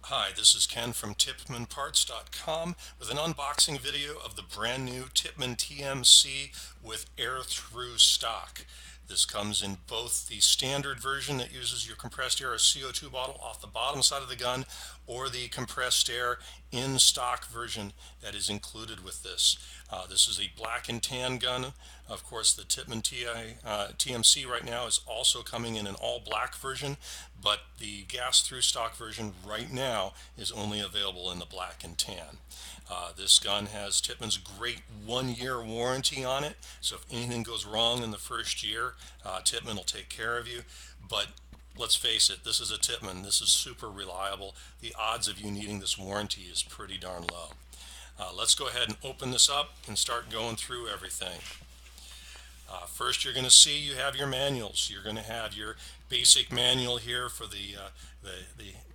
Hi, this is Ken from TippmannParts.com with an unboxing video of the brand new Tippmann TMC with air through stock. This comes in both the standard version that uses your compressed air or CO2 bottle off the bottom side of the gun, or the compressed air in stock version that is included with this. This is a black and tan gun. Of course, the Tippmann TMC right now is also coming in an all black version, but the gas through stock version right now is only available in the black and tan. This gun has Tippmann's great 1-year warranty on it, so if anything goes wrong in the first year, Tippmann will take care of you. But let's face it, this is a Tippmann. This is super reliable. The odds of you needing this warranty is pretty darn low. Let's go ahead and open this up and start going through everything. First, you're going to see you have your manuals. You're going to have your basic manual here for the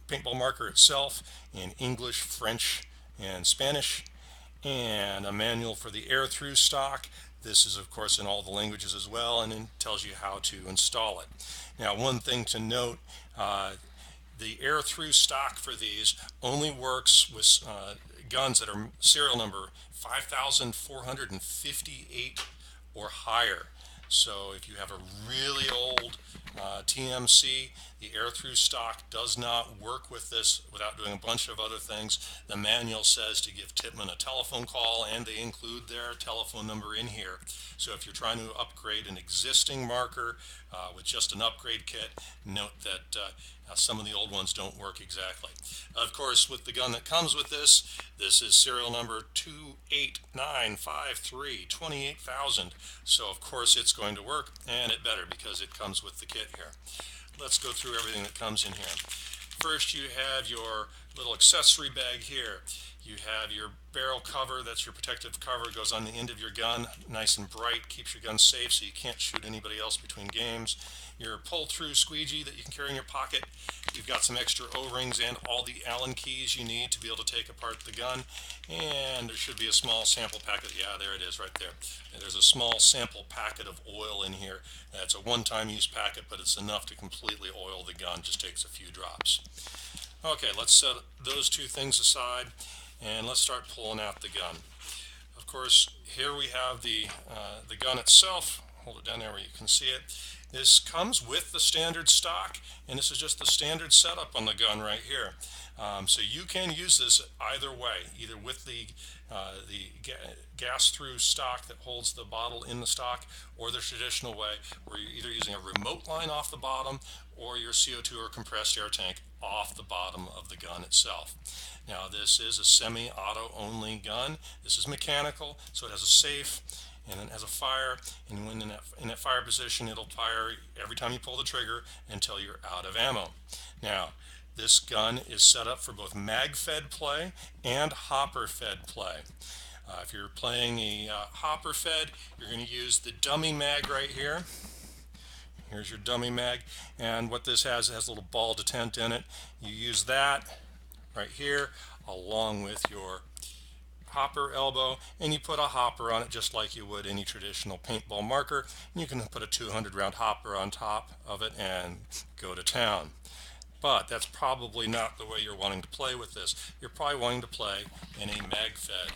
paintball marker itself in English, French, and Spanish, and a manual for the air through stock. This is of course in all the languages as well, and it tells you how to install it. Now, one thing to note, the air through stock for these only works with guns that are serial number 5458 or higher. So if you have a really old TMC, the air through stock does not work with this without doing a bunch of other things. The manual says to give Tippmann a telephone call, and they include their telephone number in here. So if you're trying to upgrade an existing marker with just an upgrade kit, note that some of the old ones don't work exactly. Of course, with the gun that comes with this, this is serial number 28953 28000. So of course it's going to work, and it better, because it comes with the kit here. Let's go through everything that comes in here. First, you have your little accessory bag here. You have your barrel cover. That's your protective cover. It goes on the end of your gun, nice and bright, keeps your gun safe so you can't shoot anybody else between games. Your pull-through squeegee that you can carry in your pocket. You've got some extra O-rings and all the Allen keys you need to be able to take apart the gun. And there should be a small sample packet. Yeah, there it is right there. And there's a small sample packet of oil in here. It's a one-time use packet, but it's enough to completely oil the gun. Just takes a few drops. Okay, let's set those two things aside, and let's start pulling out the gun. Of course, here we have the gun itself. Hold it down there where you can see it. This comes with the standard stock, and this is just the standard setup on the gun right here. So you can use this either way, either with the gas through stock that holds the bottle in the stock, or the traditional way where you're either using a remote line off the bottom or your CO2 or compressed air tank off the bottom of the gun itself. Now, this is a semi-auto only gun. This is mechanical, so it has a safe and it has a fire, and when in that fire position, it'll fire every time you pull the trigger until you're out of ammo. Now, this gun is set up for both mag-fed play and hopper-fed play. If you're playing a hopper-fed, you're going to use the dummy mag right here. Here's your dummy mag, and what this has, it has a little ball detent in it. You use that right here along with your hopper elbow, and you put a hopper on it just like you would any traditional paintball marker. And you can put a 200 round hopper on top of it and go to town. But that's probably not the way you're wanting to play with this. You're probably wanting to play in a mag-fed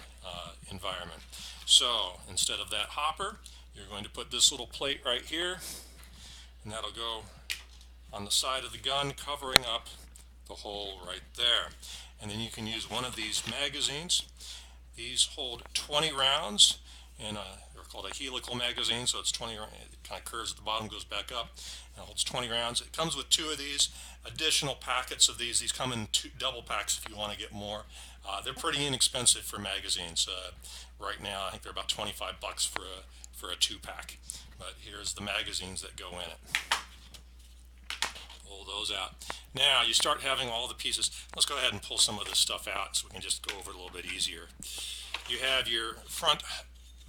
environment. So instead of that hopper, you're going to put this little plate right here, and that'll go on the side of the gun, covering up the hole right there. And then you can use one of these magazines. These hold 20 rounds, and they're called a helical magazine, so it's 20. It kind of curves at the bottom, goes back up, and it holds 20 rounds. It comes with 2 of these, additional packets of these. These come in 2 double packs if you want to get more. They're pretty inexpensive for magazines. Right now, I think they're about 25 bucks for a 2-pack. But here's the magazines that go in it. Pull those out. Now you start having all the pieces. Let's go ahead and pull some of this stuff out so we can just go over it a little bit easier. You have your front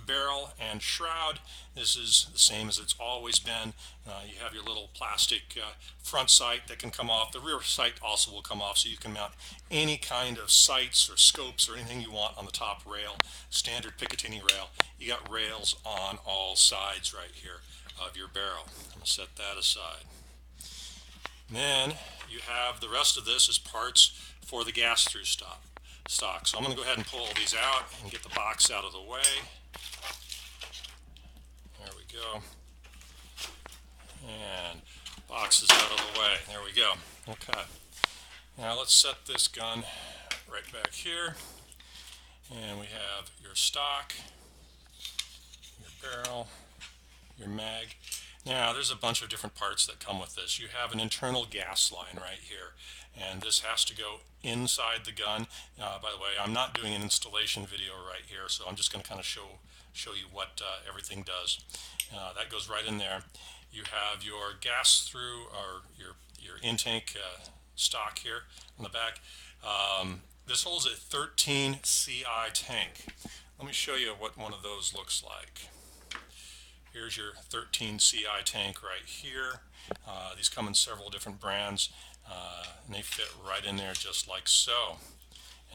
barrel and shroud. This is the same as it's always been. You have your little plastic front sight that can come off. The rear sight also will come off, so you can mount any kind of sights or scopes or anything you want on the top rail. Standard Picatinny rail. You got rails on all sides right here of your barrel. I'm going to set that aside. Then you have the rest of this is parts for the gas-through stock. So I'm going to go ahead and pull all these out and get the box out of the way. There we go. And box is out of the way. There we go. Okay. Now let's set this gun right back here. And we have your stock, your barrel, your mag. Now there's a bunch of different parts that come with this. You have an internal gas line right here, and this has to go inside the gun. By the way, I'm not doing an installation video right here, so I'm just going to kind of show you what everything does. That goes right in there. You have your gas through, or your intake stock here on the back. This holds a 13 CI tank. Let me show you what one of those looks like. Here's your 13 CI tank right here. These come in several different brands, and they fit right in there just like so.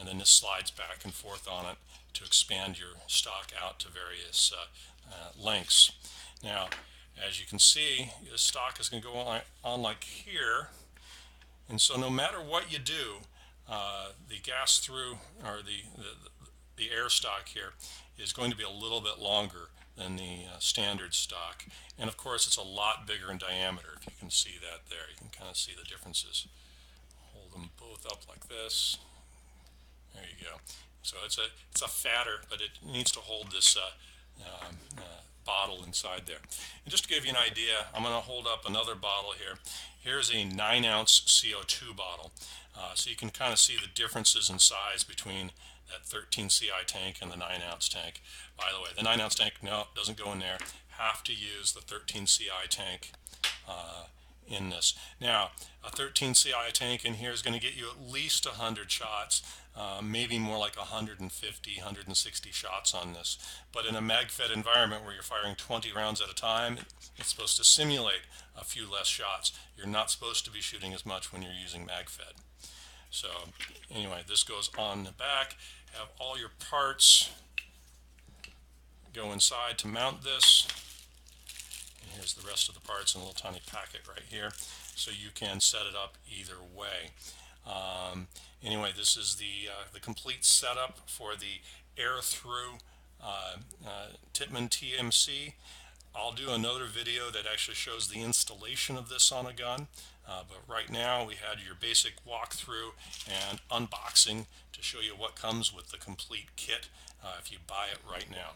And then this slides back and forth on it to expand your stock out to various lengths. Now, as you can see, the stock is going to go on like here, and so no matter what you do, the gas through, or the air stock here, is going to be a little bit longer than the standard stock, and of course it's a lot bigger in diameter. If you can see that there, you can kind of see the differences. Hold them both up like this. There you go. So it's a fatter, but it needs to hold this bottle inside there. And just to give you an idea, I'm going to hold up another bottle here. Here's a 9-ounce CO2 bottle. So you can kind of see the differences in size between that 13 CI tank and the 9-ounce tank. By the way, the 9-ounce tank, no, doesn't go in there. Have to use the 13 CI tank in this. Now, a 13 CI tank in here is going to get you at least 100 shots, maybe more like 150, 160 shots on this. But in a mag-fed environment where you're firing 20 rounds at a time, it's supposed to simulate a few less shots. You're not supposed to be shooting as much when you're using mag-fed. So anyway, this goes on the back. Have all your parts go inside to mount this. And here's the rest of the parts in a little tiny packet right here, so you can set it up either way. Anyway, this is the complete setup for the air through Tippmann TMC. I'll do another video that actually shows the installation of this on a gun, but right now we had your basic walkthrough and unboxing to show you what comes with the complete kit if you buy it right now.